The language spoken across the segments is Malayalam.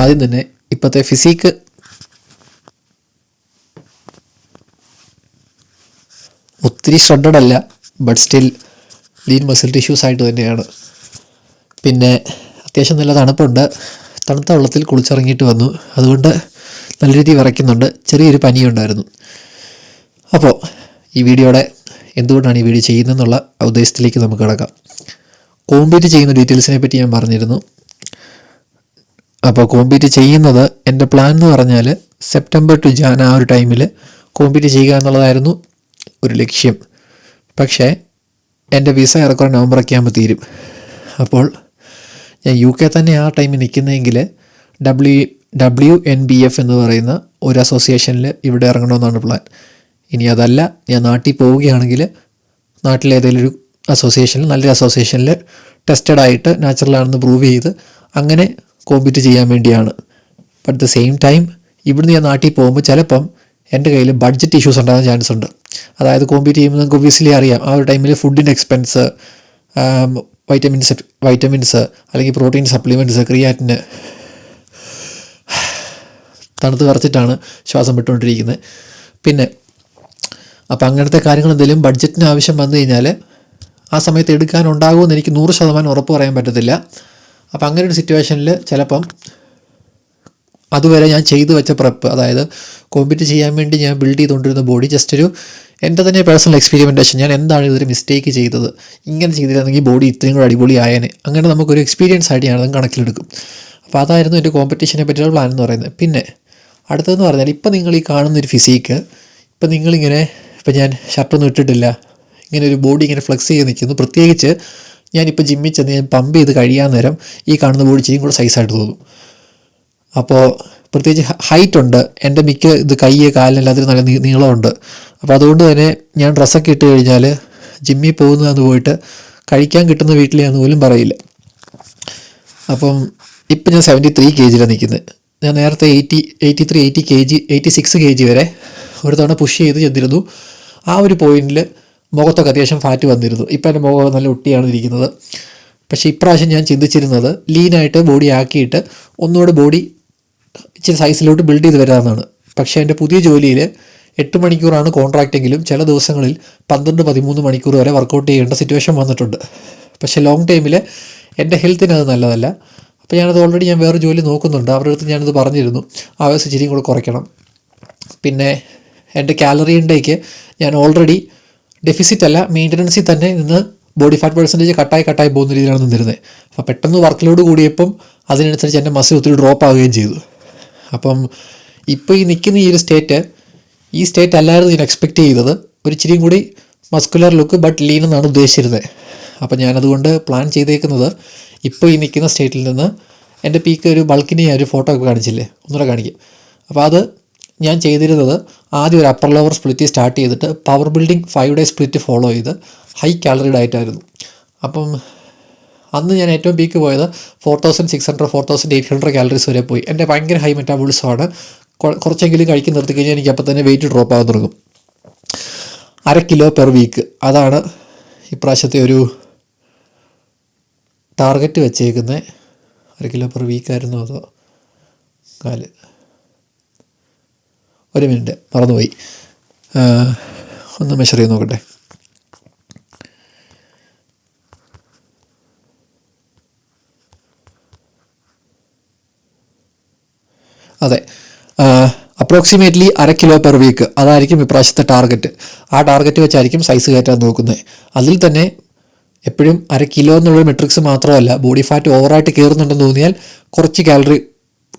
ആദ്യം തന്നെ ഇപ്പോഴത്തെ ഫിസിക്ക് ഒത്തിരി ഷ്രെഡഡ് അല്ല, but still lean muscle tissues ആയിട്ട് തന്നെയാണ്. പിന്നെ അത്യാവശ്യം നല്ല തണുപ്പുണ്ട്, തണുത്ത വെള്ളത്തിൽ കുളിച്ചിറങ്ങിയിട്ട് വന്നു, അതുകൊണ്ട് നല്ല രീതിയിൽ വിറയ്ക്കുന്നുണ്ട്, ചെറിയൊരു പനിയുണ്ടായിരുന്നു. അപ്പോൾ ഈ വീഡിയോയുടെ എന്തുകൊണ്ടാണ് ഈ വീഡിയോ ചെയ്യുന്നതെന്നുള്ള ഉദ്ദേശത്തിലേക്ക് നമുക്ക് കിടക്കാം. കോമ്പീറ്റ് ചെയ്യുന്ന ഡീറ്റെയിൽസിനെ പറ്റി ഞാൻ പറഞ്ഞിരുന്നു. അപ്പോൾ കോമ്പീറ്റ് ചെയ്യുന്നത് എൻ്റെ പ്ലാൻ എന്ന് പറഞ്ഞാൽ സെപ്റ്റംബർ ടു ജാൻ ആ ഒരു ടൈമിൽ കോമ്പീറ്റ് ചെയ്യുക എന്നുള്ളതായിരുന്നു ഒരു ലക്ഷ്യം. പക്ഷേ എൻ്റെ വിസ ഏറെക്കുറെ നവംബറൊക്കെ ആകുമ്പോൾ തീരും. അപ്പോൾ ഞാൻ UK തന്നെ ആ ടൈമിൽ നിൽക്കുന്നതെങ്കിൽ WNBF എന്ന് പറയുന്ന ഒരു അസോസിയേഷനിൽ ഇവിടെ ഇറങ്ങണമെന്നാണ് പ്ലാൻ. ഇനി അതല്ല, ഞാൻ നാട്ടിൽ പോവുകയാണെങ്കിൽ നാട്ടിലേതെങ്കിലും ഒരു അസോസിയേഷനിൽ, നല്ലൊരു അസോസിയേഷനിൽ ടെസ്റ്റഡ് ആയിട്ട് നാച്ചുറലാണെന്ന് പ്രൂവ് ചെയ്ത് അങ്ങനെ കോമ്പീറ്റ് ചെയ്യാൻ വേണ്ടിയാണ്. ബട്ട് ദ സെയിം ടൈം ഇവിടുന്ന് ഞാൻ നാട്ടിൽ പോകുമ്പോൾ ചിലപ്പം എൻ്റെ കയ്യിൽ ബഡ്ജറ്റ് ഇഷ്യൂസ് ഉണ്ടാകാൻ ചാൻസ് ഉണ്ട്. അതായത് കോമ്പീറ്റ് ചെയ്യുമ്പോൾ നമുക്ക് ഒബ്വിയസ്ലി അറിയാം, ആ ഒരു ടൈമിൽ ഫുഡിൻ്റെ എക്സ്പെൻസ്, വൈറ്റമിൻസ് അല്ലെങ്കിൽ പ്രോട്ടീൻ സപ്ലിമെൻറ്റ്സ്, ക്രിയാറ്റിന്, തണുത്ത് വിറച്ചിട്ടാണ് ശ്വാസം വിട്ടുകൊണ്ടിരിക്കുന്നത്. പിന്നെ അപ്പോൾ അങ്ങനത്തെ കാര്യങ്ങൾ എന്തെങ്കിലും ബഡ്ജറ്റിന് ആവശ്യം വന്നു കഴിഞ്ഞാൽ ആ സമയത്ത് എടുക്കാനുണ്ടാകുമെന്ന് എനിക്ക് 100% ഉറപ്പ് പറയാൻ പറ്റത്തില്ല. അപ്പോൾ അങ്ങനെ ഒരു സിറ്റുവേഷനിൽ ചിലപ്പം അതുവരെ ഞാൻ ചെയ്തു വെച്ച പ്രെപ്പ്, അതായത് കോമ്പീറ്റ് ചെയ്യാൻ വേണ്ടി ഞാൻ ബിൽഡ് ചെയ്തുകൊണ്ടിരുന്ന ബോഡി ജസ്റ്റ് ഒരു എൻ്റെ തന്നെ പേഴ്സണൽ എക്സ്പീരിമെൻറ്റേഷൻ, ഞാൻ എന്താണ് ഇതൊരു മിസ്റ്റേക്ക് ചെയ്തത്, ഇങ്ങനെ ചെയ്തിരുന്നെങ്കിൽ ബോഡി ഇത്രയും കൂടെ അടിപൊളി ആയേനെ, അങ്ങനെ നമുക്കൊരു എക്സ്പീരിയൻസ് ആയിട്ട് ഞാനതും കണക്കിലെടുക്കും. അപ്പോൾ അതായിരുന്നു എൻ്റെ കോമ്പറ്റീഷനെ പറ്റിയുള്ള പ്ലാൻ എന്ന് പറയുന്നത്. പിന്നെ അടുത്തതെന്ന് പറഞ്ഞാൽ ഇപ്പോൾ നിങ്ങൾ ഈ കാണുന്നൊരു ഫിസിക്ക്, ഇപ്പോൾ നിങ്ങളിങ്ങനെ, ഇപ്പോൾ ഞാൻ ഷർട്ടൊന്നും ഇട്ടിട്ടില്ല, ഇങ്ങനെ ഒരു ബോഡി ഇങ്ങനെ ഫ്ലെക്സ് ചെയ്ത് നിൽക്കുന്നു. പ്രത്യേകിച്ച് ഞാനിപ്പോൾ ജിമ്മിൽ ചെന്ന് ഞാൻ പമ്പ് ചെയ്ത് കഴിയാൻ നേരം ഈ കാണുന്ന ബോഡി ചെയ്യും കൂടെ സൈസായിട്ട് തോന്നും. അപ്പോൾ പ്രത്യേകിച്ച് ഹൈറ്റ് ഉണ്ട്, എൻ്റെ മിക്ക ഇത് കൈ കാലിനെല്ലാത്തിനും നല്ല നീളമുണ്ട്. അപ്പോൾ അതുകൊണ്ട് തന്നെ ഞാൻ ഡ്രസ്സൊക്കെ ഇട്ട് കഴിഞ്ഞാൽ ജിമ്മിൽ പോകുന്നതെന്ന് പോയിട്ട് കഴിക്കാൻ കിട്ടുന്ന വീട്ടിലാന്ന് പോലും പറയില്ല. അപ്പം ഇപ്പം ഞാൻ 73 kg നിൽക്കുന്നത്. ഞാൻ നേരത്തെ 86 kg വരെ ഒരു തവണ പുഷ് ചെയ്ത് ചെന്നിരുന്നു. ആ ഒരു പോയിന്റിൽ മുഖത്തൊക്കെ അത്യാവശ്യം ഫാറ്റ് വന്നിരുന്നു. ഇപ്പം എൻ്റെ മുഖം നല്ല ഒട്ടിയാണ് ഇരിക്കുന്നത്. പക്ഷേ ഇപ്രാവശ്യം ഞാൻ ചിന്തിച്ചിരുന്നത് ലീനായിട്ട് ബോഡി ആക്കിയിട്ട് ഒന്നുകൂടെ ബോഡി ഇച്ചിരി സൈസിലോട്ട് ബിൽഡ് ചെയ്ത് വരാമെന്നാണ്. പക്ഷേ എൻ്റെ പുതിയ ജോലിയിൽ 8 മണിക്കൂറാണ് കോൺട്രാക്റ്റെങ്കിലും ചില ദിവസങ്ങളിൽ 12-13 മണിക്കൂർ വരെ വർക്കൗട്ട് ചെയ്യേണ്ട സിറ്റുവേഷൻ വന്നിട്ടുണ്ട്. പക്ഷേ ലോങ് ടൈമിൽ എൻ്റെ ഹെൽത്തിന് അത് നല്ലതല്ല. അപ്പോൾ ഞാനത് ഓൾറെഡി ഞാൻ വേറെ ജോലി നോക്കുന്നുണ്ട്. അവരുടെ അടുത്ത് ഞാനത് പറഞ്ഞിരുന്നു, ആവശ്യം ഇച്ചിരിയും കൂടെ കുറയ്ക്കണം. പിന്നെ എൻ്റെ കാലറി ഇൻടേക്ക് ഞാൻ ഓൾറെഡി ഡെഫിസിറ്റ് അല്ല, മെയിൻ്റനൻസിൽ തന്നെ നിന്ന് ബോഡി ഫാറ്റ് പെർസെൻറ്റേജ് കട്ടായി പോകുന്ന രീതിയിലാണ് നിന്നിരുന്നത്. അപ്പോൾ പെട്ടെന്ന് വർക്ക് ലോഡ് കൂടിയപ്പം അതിനനുസരിച്ച് എൻ്റെ മസിൽ ഒത്തിരി ഡ്രോപ്പ് ആവുകയും ചെയ്തു. അപ്പം ഇപ്പോൾ ഈ നിൽക്കുന്ന ഈ സ്റ്റേറ്റ് അല്ലായിരുന്നു ഞാൻ എക്സ്പെക്റ്റ് ചെയ്തത്. ഒരു ഇച്ചിരിയും കൂടി മസ്കുലർ ലുക്ക് ബട്ട് ലീൻ എന്നാണ് ഉദ്ദേശിച്ചിരുന്നത്. അപ്പോൾ ഞാനതുകൊണ്ട് പ്ലാൻ ചെയ്തേക്കുന്നത് ഇപ്പോൾ ഈ നിൽക്കുന്ന സ്റ്റേറ്റിൽ നിന്ന് എൻ്റെ പീക്ക് ഒരു ബൾക്കിനെ ഒരു ഫോട്ടോ ഒക്കെ കാണിച്ചില്ലേ, ഒന്നുകൂടെ കാണിക്കും. അപ്പോൾ അത് ഞാൻ ചെയ്തിരുന്നത് ആദ്യം ഒരു അപ്പർ ലോവർ സ്പ്ലിറ്റ് സ്റ്റാർട്ട് ചെയ്തിട്ട് power building 5 day split follow ചെയ്ത് ഹൈ കാലറി ഡയറ്റായിരുന്നു. അപ്പം അന്ന് ഞാൻ ഏറ്റവും പീക്ക് പോയത് 4600 4800 കാലറീസ് വരെ പോയി. എൻ്റെ ഭയങ്കര ഹൈ മെറ്റാബോളിസമാണ്. കുറച്ചെങ്കിലും കഴിക്കാൻ നിർത്തി കഴിഞ്ഞാൽ എനിക്ക് അപ്പോൾ തന്നെ വെയിറ്റ് ഡ്രോപ്പ് ആകാൻ തുടങ്ങും. 1/2 കിലോ പെർ വീക്ക്, അതാണ് ഇപ്രാവശ്യത്തെ ഒരു ടാർഗറ്റ് വെച്ചേക്കുന്നത്. 1/2 കിലോ പെർ വീക്കായിരുന്നു അതോ ഒരു മിനിറ്റ് മറന്നുപോയി, ഒന്ന് മെഷർ ചെയ്ത് നോക്കട്ടെ. അതെ, അപ്രോക്സിമേറ്റ്ലി 1/2 കിലോ പെർ വീക്ക്, അതായിരിക്കും ഇപ്രാവശ്യത്തെ ടാർഗറ്റ്. ആ ടാർഗറ്റ് വെച്ചായിരിക്കും സൈസ് കയറ്റാൻ നോക്കുന്നത്. അതിൽ തന്നെ എപ്പോഴും 1/2 കിലോ എന്നുള്ള മെട്രിക്സ് മാത്രമല്ല, ബോഡി ഫാറ്റ് ഓവറായിട്ട് കയറുന്നുണ്ടെന്ന് തോന്നിയാൽ കുറച്ച് കാലറി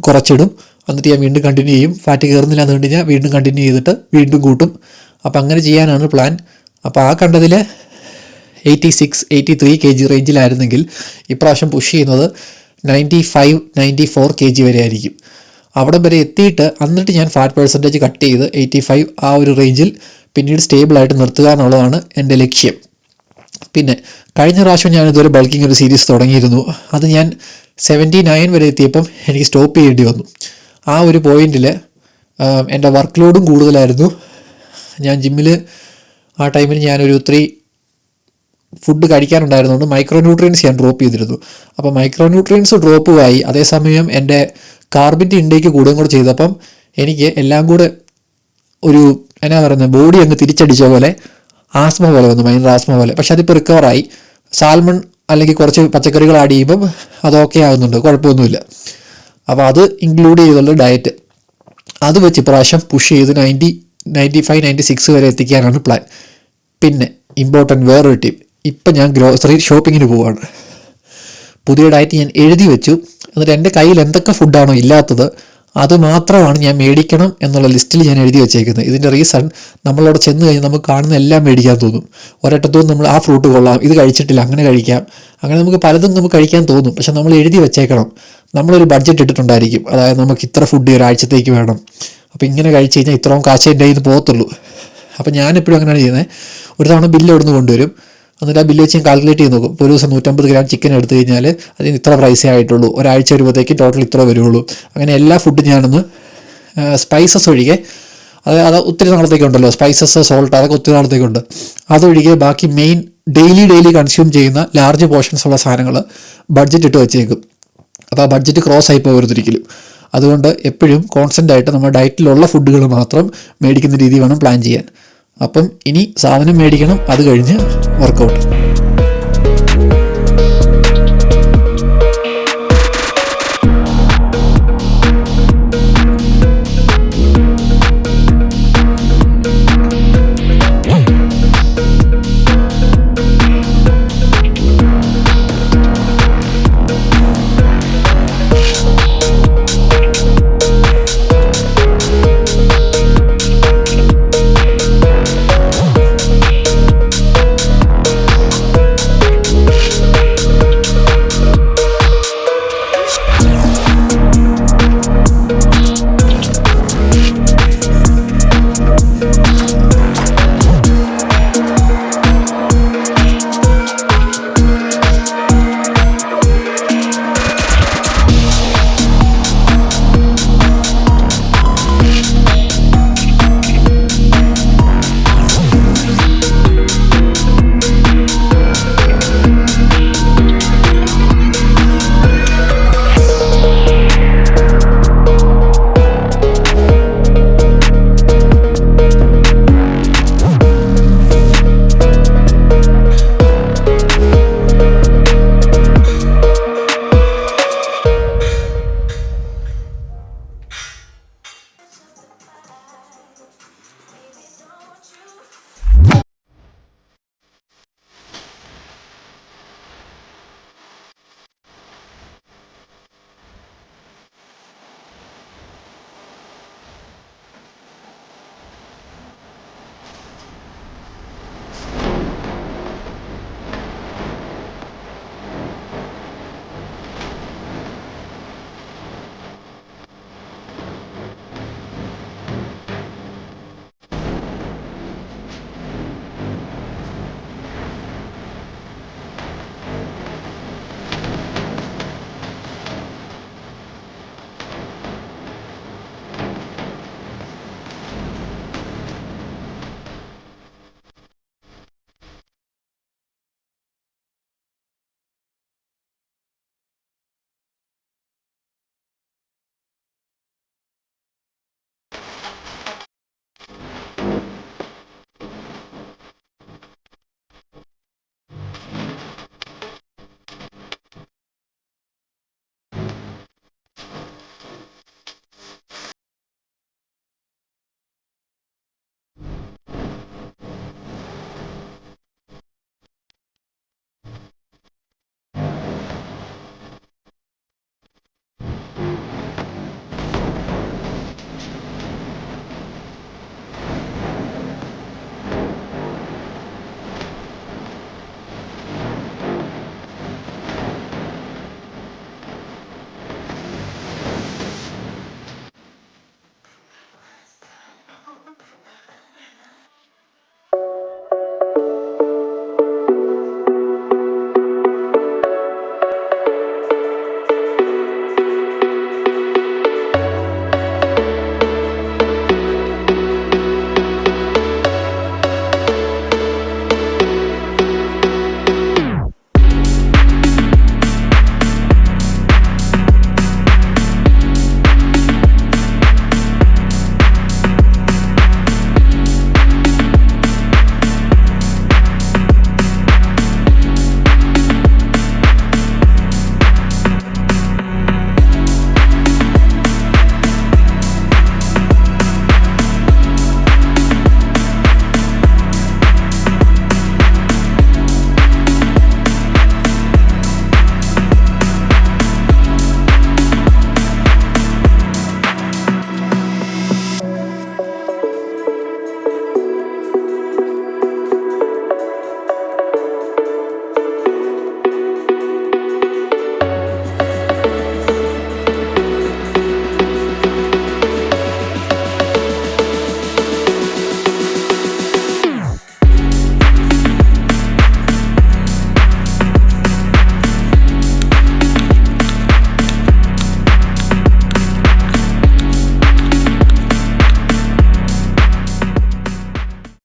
കുറച്ചിടും, എന്നിട്ട് ഞാൻ വീണ്ടും കണ്ടിന്യൂ ചെയ്യും. ഫാറ്റ് കയറുന്നില്ല എന്ന് കണ്ടു കഴിഞ്ഞാൽ വീണ്ടും കണ്ടിന്യൂ ചെയ്തിട്ട് വീണ്ടും കൂട്ടും. അപ്പോൾ അങ്ങനെ ചെയ്യാനാണ് പ്ലാൻ. അപ്പോൾ ആ കണ്ടതിൽ 86-83 kg റേഞ്ചിലായിരുന്നെങ്കിൽ ഇപ്രാവശ്യം പുഷ് ചെയ്യുന്നത് 95-94 kg വരെ ആയിരിക്കും. അവിടെ വരെ എത്തിയിട്ട് എന്നിട്ട് ഞാൻ ഫാറ്റ് പെർസെൻറ്റേജ് കട്ട് ചെയ്ത് 85 ആ ഒരു റേഞ്ചിൽ പിന്നീട് സ്റ്റേബിളായിട്ട് നിർത്തുക എന്നുള്ളതാണ് എൻ്റെ ലക്ഷ്യം. പിന്നെ കഴിഞ്ഞ പ്രാവശ്യം ഞാൻ ഇതുവരെ ബൾക്കിംഗ് ഒരു സീരീസ് തുടങ്ങിയിരുന്നു. അത് ഞാൻ 79 വരെ എത്തിയപ്പം എനിക്ക് സ്റ്റോപ്പ് ചെയ്യേണ്ടി വന്നു. ആ ഒരു പോയിന്റിൽ എൻ്റെ വർക്ക് ലോഡും കൂടുതലായിരുന്നു. ഞാൻ ജിമ്മിൽ ആ ടൈമിൽ ഞാനൊരു ഫുഡ് കഴിക്കാനുണ്ടായിരുന്നുകൊണ്ട് മൈക്രോ ന്യൂട്രിയൻസ് ഞാൻ ഡ്രോപ്പ് ചെയ്തിരുന്നു. അപ്പോൾ മൈക്രോ ന്യൂട്രിയൻസ് ഡ്രോപ്പ് ആയി, അതേസമയം എൻ്റെ കാർബിൻ്റെ ഇൻടേക്ക് കൂടുകയും കൂടെ ചെയ്തപ്പം എനിക്ക് എല്ലാം കൂടെ ഒരു എന്നാ പറയുന്നത്, ബോഡി അങ്ങ് തിരിച്ചടിച്ച പോലെ ആസ്മ പോലെ വന്നു, മൈനർ ആസ്മ പോലെ. പക്ഷെ അതിപ്പോൾ റിക്കവറായി. സാൽമൺ അല്ലെങ്കിൽ കുറച്ച് പച്ചക്കറികൾ ആഡ് ചെയ്യുമ്പം അത് ഓക്കെ ആകുന്നുണ്ട്, കുഴപ്പമൊന്നുമില്ല. അപ്പോൾ അത് ഇൻക്ലൂഡ് ചെയ്തുള്ള ഡയറ്റ് അത് വെച്ച് ഇപ്രാവശ്യം പുഷ് ചെയ്ത് 95-96 വരെ എത്തിക്കാനാണ് പ്ലാൻ. പിന്നെ ഇമ്പോർട്ടൻറ്റ് വേറൊരു ടിപ്പ്, ഇപ്പം ഞാൻ ഗ്രോസറി ഷോപ്പിങ്ങിന് പോവുകയാണ്. പുതിയ ഡയറ്റ് ഞാൻ എഴുതി വെച്ചു. എന്നിട്ട് എൻ്റെ കയ്യിൽ എന്തൊക്കെ ഫുഡാണോ ഇല്ലാത്തത് അത് മാത്രമാണ് ഞാൻ മേടിക്കണം എന്നുള്ള ലിസ്റ്റിൽ ഞാൻ എഴുതി വെച്ചേക്കുന്നത്. ഇതിൻ്റെ റീസൺ, നമ്മളവിടെ ചെന്ന് കഴിഞ്ഞാൽ നമുക്ക് കാണുന്ന എല്ലാം മേടിക്കാൻ തോന്നും. ഒരിടത്തും നമ്മൾ ആ ഫ്രൂട്ട് കൊള്ളാം, ഇത് കഴിച്ചിട്ടില്ല, അങ്ങനെ കഴിക്കാം, അങ്ങനെ നമുക്ക് പലതും നമുക്ക് കഴിക്കാൻ തോന്നും. പക്ഷെ നമ്മൾ എഴുതി വെച്ചേക്കണം. നമ്മളൊരു ബഡ്ജറ്റ് ഇട്ടിട്ടുണ്ടായിരിക്കും, അതായത് നമുക്ക് ഇത്ര ഫുഡ് ഒരാഴ്ചത്തേക്ക് വേണം, അപ്പോൾ ഇങ്ങനെ കഴിച്ച് കഴിഞ്ഞാൽ ഇത്രയും കാശ് എൻ്റെ കയ്യിൽ നിന്ന് പോകത്തുള്ളൂ. അപ്പോൾ ഞാനെപ്പോഴും അങ്ങനെയാണ് ചെയ്യുന്നത്. ഒരു തവണ ബില്ല് എവിടുന്ന് കൊണ്ടുവരും, എന്നിട്ട് ആ ബില്ല് വെച്ച് ഞാൻ കാൽക്കുലേറ്റ് ചെയ്ത് നോക്കും. ഇപ്പോൾ ഒരു ദിവസം 150 ഗ്രാം ചിക്കൻ എടുത്തു കഴിഞ്ഞാൽ അതിന് ഇത്ര പ്രൈസേ ആയിട്ടുള്ളൂ, ഒരാഴ്ച വരുമ്പോഴത്തേക്ക് ടോട്ടൽ ഇത്ര വരുള്ളൂ. അങ്ങനെ എല്ലാ ഫുഡും ഞാനൊന്ന് സ്പൈസസ് ഒഴികെ, അത് ഒത്തിരി നാളത്തേക്കുണ്ടല്ലോ, സ്പൈസസ്, സോൾട്ട്, അതൊക്കെ ഒത്തിരി നാളത്തേക്കുണ്ട്. അതൊഴികെ ബാക്കി മെയിൻ ഡെയിലി കൺസ്യൂം ചെയ്യുന്ന ലാർജ് പോർഷൻസ് ഉള്ള സാധനങ്ങൾ ബഡ്ജറ്റ് ഇട്ട് വെച്ചേക്കും. അപ്പോൾ ആ ബഡ്ജറ്റ് ക്രോസ് ആയി പോകരുതൊരിക്കലും. അതുകൊണ്ട് എപ്പോഴും കോൺസ്റ്റൻ്റ് ആയിട്ട് നമ്മുടെ ഡയറ്റിലുള്ള ഫുഡുകൾ മാത്രം മേടിക്കുന്ന രീതി വേണം പ്ലാൻ ചെയ്യാൻ. അപ്പം ഇനി സാധനം മേടിക്കണം, അത് കഴിഞ്ഞ് വർക്കൗട്ട്.